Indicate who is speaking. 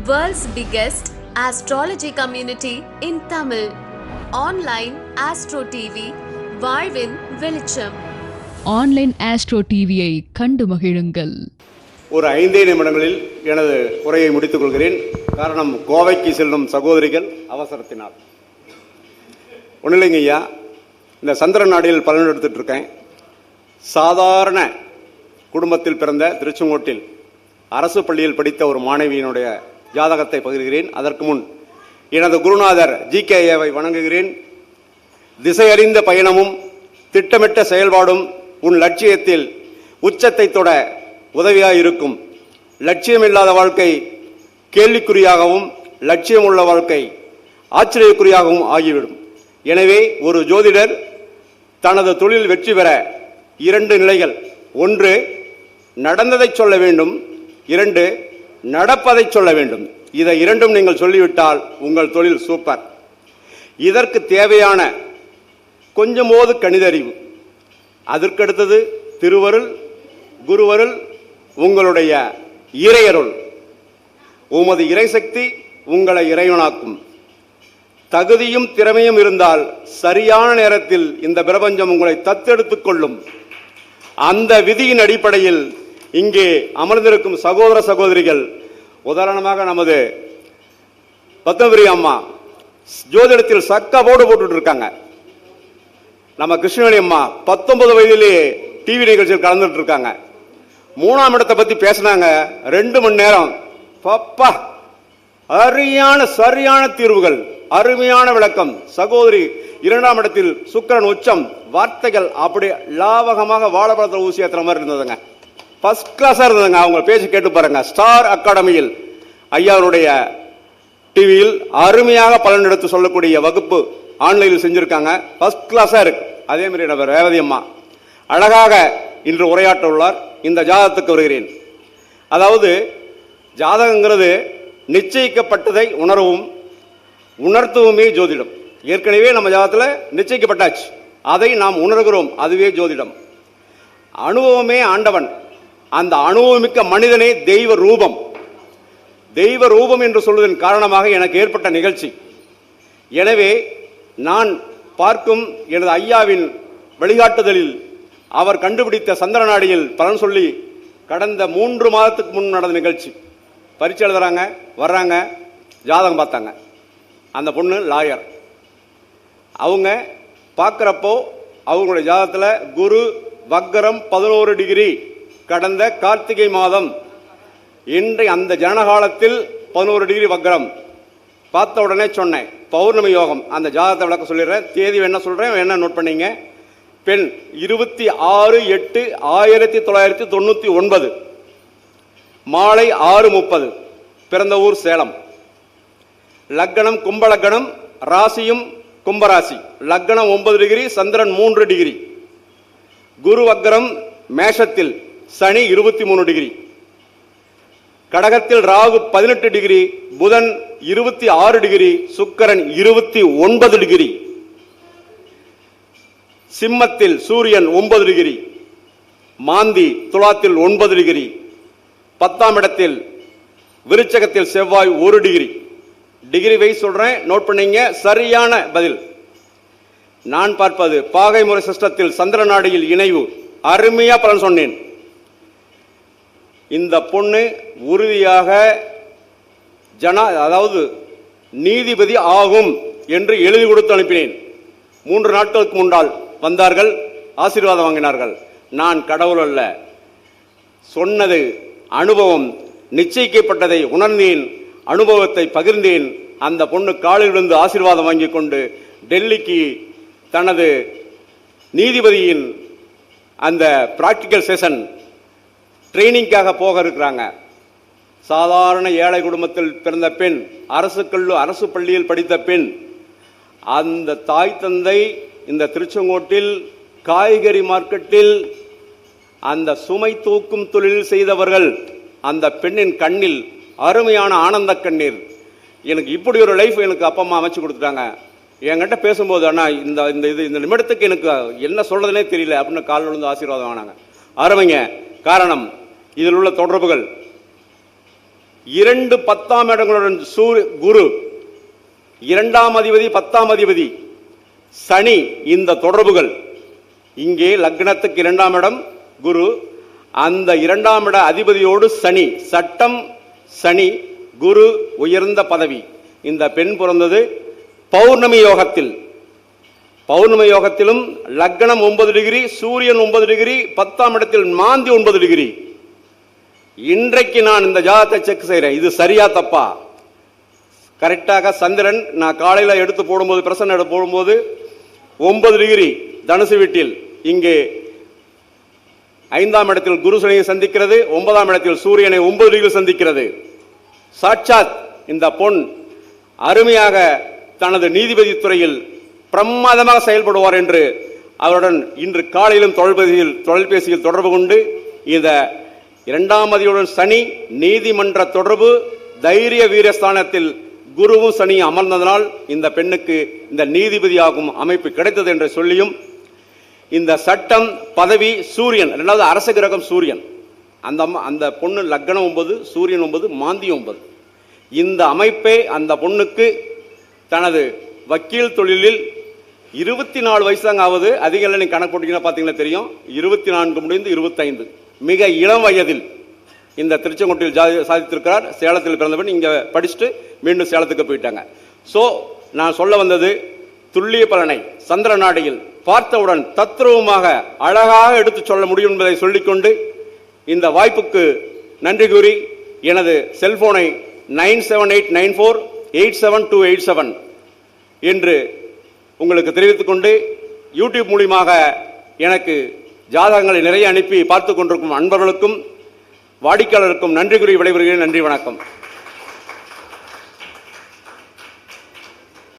Speaker 1: World's biggest astrology community in Tamil. Online Astro TV, வாழ்வின் வெளிச்சம்.
Speaker 2: Online astro டிவியை கண்டு மகிழுங்கள்.
Speaker 3: ஒரு 5 நிமிடங்களில் எனது உரையை முடித்துக் கொள்கிறேன். காரணம், கோவைக்கு செல்லும் சகோதரிகள் அவசரத்தினால். ஒன்றும் இல்லைங்க ஐயா, இந்த சந்திர நாடியில் பலன் எடுத்துட்டு இருக்கேன். சாதாரண குடும்பத்தில் பிறந்த திருச்செங்கோட்டில் அரசு பள்ளியில் படித்த ஒரு மாணவியினுடைய ஜாதகத்தை பகிர்கிறேன். அதற்கு முன் எனது குருநாதர் GKAவை வணங்குகிறேன். திசையறிந்த பயணமும் திட்டமிட்ட செயல்பாடும் உன் லட்சியத்தில் உச்சத்தை தொட உதவியாக இருக்கும். லட்சியமில்லாத வாழ்க்கை கேள்விக்குறியாகவும் லட்சியமுள்ள வாழ்க்கை ஆச்சரியக்குறியாகவும் ஆகிவிடும். எனவே ஒரு ஜோதிடர் தனது தொழில் வெற்றி பெற 2 நிலைகள்: 1 நடந்ததை சொல்ல வேண்டும், 2 நடப்பதை சொல்ல வேண்டும். இதை 2ம் நீங்கள் சொல்லிவிட்டால் உங்கள் தொழில் சூப்பர். இதற்கு தேவையான கொஞ்சமோது கணிதறிவு, அதற்கடுத்தது திருவருள், குருவருள், உங்களுடைய இறையருள். உமது இறைசக்தி உங்களை இறைவனாக்கும். தகுதியும் திறமையும் இருந்தால் சரியான நேரத்தில் இந்த பிரபஞ்சம் உங்களை தத்தெடுத்துக் கொள்ளும். அந்த விதியின் அடிப்படையில் இங்கே அமர்ந்திருக்கும் சகோதர சகோதரிகள், உதாரணமாக நமது பத்மபிரி அம்மா ஜோதிடத்தில் சக்கா போடு போட்டு இருக்காங்க. நம்ம கிருஷ்ணவேணி அம்மா 19 வயதிலேயே டிவி நிகழ்ச்சியில் கலந்துட்டு இருக்காங்க. 3ஆம் இடத்தை பத்தி பேசினாங்க 2 மணி நேரம். பப்பா, சரியான தீர்வுகள், அருமையான விளக்கம். சகோதரி 2ஆம் இடத்தில் சுக்கிரன் உச்சம். வார்த்தைகள் அப்படி லாவகமாக வாழைப்பழத்தில் ஊசி ஏற்றுற மாதிரி இருந்ததுங்க. ஃபர்ஸ்ட் கிளாஸாக இருந்ததுங்க. அவங்க பேசி கேட்டு பாருங்க. ஸ்டார் அகாடமியில் ஐயாவுடைய டிவியில் அருமையாக பலன் எடுத்து சொல்லக்கூடிய வகுப்பு ஆன்லைனில் செஞ்சுருக்காங்க. ஃபர்ஸ்ட் கிளாஸாக இருக்கு. அதே மாதிரி நம்ம ரேவதி அம்மா அழகாக இன்று உரையாற்ற உள்ளார். இந்த ஜாதகத்துக்கு வருகிறேன். அதாவது ஜாதகங்கிறது நிச்சயிக்கப்பட்டதை உணரவும் உணர்த்துவமே ஜோதிடம். ஏற்கனவே நம்ம ஜாதகத்தில் நிச்சயிக்கப்பட்டாச்சு, அதை நாம் உணர்கிறோம், அதுவே ஜோதிடம். அனுபவமே ஆண்டவன். அந்த அனுபவமிக்க மனிதனே தெய்வ ரூபம். தெய்வ ரூபம் என்று சொல்வதன் காரணமாக எனக்கு ஏற்பட்ட நிகழ்ச்சி. எனவே நான் பார்க்கும் எனது ஐயாவின் வழிகாட்டுதலில் அவர் கண்டுபிடித்த சந்திரநாடியில் பலன் சொல்லி கடந்த 3 மாதத்துக்கு முன் நடந்த நிகழ்ச்சி. பரீட்சை எழுதுறாங்க, வர்றாங்க, ஜாதகம் பார்த்தாங்க. அந்த பொண்ணு லாயர். அவங்க பார்க்குறப்போ அவங்களுடைய ஜாதகத்தில் குரு வக்கரம் 11 டிகிரி கடந்த கார்த்திகை மாதம் இன்றைய அந்த ஜனகாலத்தில் 11 டிகிரி வக்கரம். பார்த்த உடனே சொன்னேன் பௌர்ணமி யோகம். அந்த ஜாதகத்தை விளக்க சொல்லிடுறேன். தேதி என்ன சொல்கிறேன், என்ன நோட் பண்ணீங்க. பெண் 26/8/1999 மாலை 6:30. பிறந்த ஊர் சேலம். லக்னம் கும்பலக்னம், ராசியும் கும்பராசி. லக்னம் 9 டிகிரி, சந்திரன் 3 டிகிரி. குரு வக்கரம் மேஷத்தில், சனி 23 டிகிரி. கடகத்தில் ராகு 18 டிகிரி, புதன் 26 டிகிரி, சுக்கிரன் 29 டிகிரி. சிம்மத்தில் சூரியன் 9 டிகிரி. மாந்தி துலாத்தில் 9 டிகிரி. 10ஆம் இடத்தில் விருச்சகத்தில் செவ்வாய் 1 டிகிரி. டிகிரி வைஸ் சொல்றேன், நோட் பண்ணீங்க. சரியான பதில். நான் பார்ப்பது பாகை முறை சிஸ்டத்தில் சந்திர நாடியில் இணைவு. அருமையா பலன் சொன்னேன். இந்த பொண்ணு உறுதியாக அதாவது நீதிபதி ஆகும் என்று எழுதி கொடுத்து அனுப்பினேன். 3 நாட்களுக்கு முன்னால் வந்தார்கள், ஆசீர்வாதம் வாங்கினார்கள். நான் கடவுள் அல்ல, சொன்னது அனுபவம். நிச்சயிக்கப்பட்டதை உணர்ந்தேன், அனுபவத்தை பகிர்ந்தேன். அந்த பொண்ணு காலில் விழுந்து ஆசீர்வாதம் வாங்கி கொண்டு டெல்லிக்கு தனது நீதிபதியின் அந்த பிராக்டிக்கல் செஷன் ட்ரைனிங்காக போக இருக்கிறாங்க. சாதாரண ஏழை குடும்பத்தில் பிறந்த பெண், அரசு பள்ளியில் படித்த பெண். அந்த தாய் தந்தை இந்த திருச்செங்கோட்டில் காய்கறி மார்க்கெட்டில் அந்த சுமை தூக்கும் தொழில் செய்தவர்கள். அந்த பெண்ணின் கண்ணில் அருமையான ஆனந்த கண்ணீர். எனக்கு இப்படி ஒரு லைஃப் எனக்கு அப்பா அம்மா அமைச்சு கொடுத்துட்டாங்க. என்கிட்ட பேசும்போது, அண்ணா இந்த நிமிடத்துக்கு எனக்கு என்ன சொல்றதுனே தெரியல அப்படின்னு கால் விழுந்து ஆசீர்வாதம் வாங்கினாங்க. அருமைங்க. காரணம், இதில் உள்ள தொடர்புகள் 2 10ஆம் இடங்களுடன் குரு, 2ஆம் அதிபதி 10ஆம் அதிபதி சனி, இந்த தொடர்புகள் இங்கே லக்னத்துக்கு 2ஆம் இடம் குரு, அந்த 2ஆம் இட அதிபதியோடு சனி, சட்டம் சனி, குரு உயர்ந்த பதவி. இந்த பெண் பிறந்தது பௌர்ணமி யோகத்தில். பௌர்ணமி யோகத்திலும் லக்னம் 9 டிகிரி, சூரியன் 9 டிகிரி, 10ஆம் இடத்தில் மாந்தி 9 டிகிரி. இன்றைக்கு நான் இந்த ஜாதகத்தை செக் செய்கிறேன், இது சரியா தப்பா? கரெக்டாக சந்திரன் நான் காலையில் எடுத்து போடும்போது, பிரசன்ன எடுத்து போடும்போது 9 டிகிரி தனுசு வீட்டில், இங்கே 5ஆம் இடத்தில் குரு சனியை சந்திக்கிறது, 9ஆம் இடத்தில் சூரியனை 9 டிகிரி சந்திக்கிறது. சாட்சாத் இந்த பொன் அருமையாக தனது நீதிபதி துறையில் பிரமாதமாக செயல்படுவார் என்று அவருடன் இன்று காலையிலும் தொலைபேசியில் தொடர்பு கொண்டு, இந்த 2ஆம் அதிபதியுடன் சனி, நீதிமன்ற தொடர்பு, தைரிய வீரஸ்தானத்தில் குருவும் சனி அமர்ந்ததனால் இந்த பெண்ணுக்கு இந்த நீதிபதியாகும் அமைப்பு கிடைத்தது என்று சொல்லியும், இந்த சட்டம் பதவி சூரியன், 2வது அரச கிரகம் சூரியன், அந்த பொண்ணு லக்னம் 9, சூரியன் 9, மாந்தி 9. இந்த அமைப்பை அந்த பொண்ணுக்கு தனது வக்கீல் தொழிலில் 24 வயசு தாங்க ஆகுது. அதிக இல்லை, நீங்கள் கணக்கு போட்டிங்கன்னா பார்த்தீங்கன்னா தெரியும். 24 முடிந்து 25, மிக இளம் வயதில் இந்த திருச்செங்கோட்டில் சாதித்திருக்கிறார். சேலத்தில் பிறந்தவன், இங்கே படிச்சுட்டு மீண்டும் சேலத்துக்கு போயிட்டாங்க. ஸோ நான் சொல்ல வந்தது, துல்லிய பலனை சந்திர நாடியில் பார்த்தவுடன் தத்ரூபமாக அழகாக எடுத்து சொல்ல முடியும் என்பதை சொல்லிக்கொண்டு, இந்த வாய்ப்புக்கு நன்றி கூறி எனது செல்போனை 9789487287 என்று உங்களுக்கு தெரிவித்துக் கொண்டு, யூடியூப் மூலியமாக எனக்கு ஜாதகங்களை நிறைய அனுப்பி பார்த்து கொண்டிருக்கும் அன்பர்களுக்கும் வாடிக்கையாளருக்கும் நன்றி கூறி விடைபெறுகிறேன். நன்றி, வணக்கம்.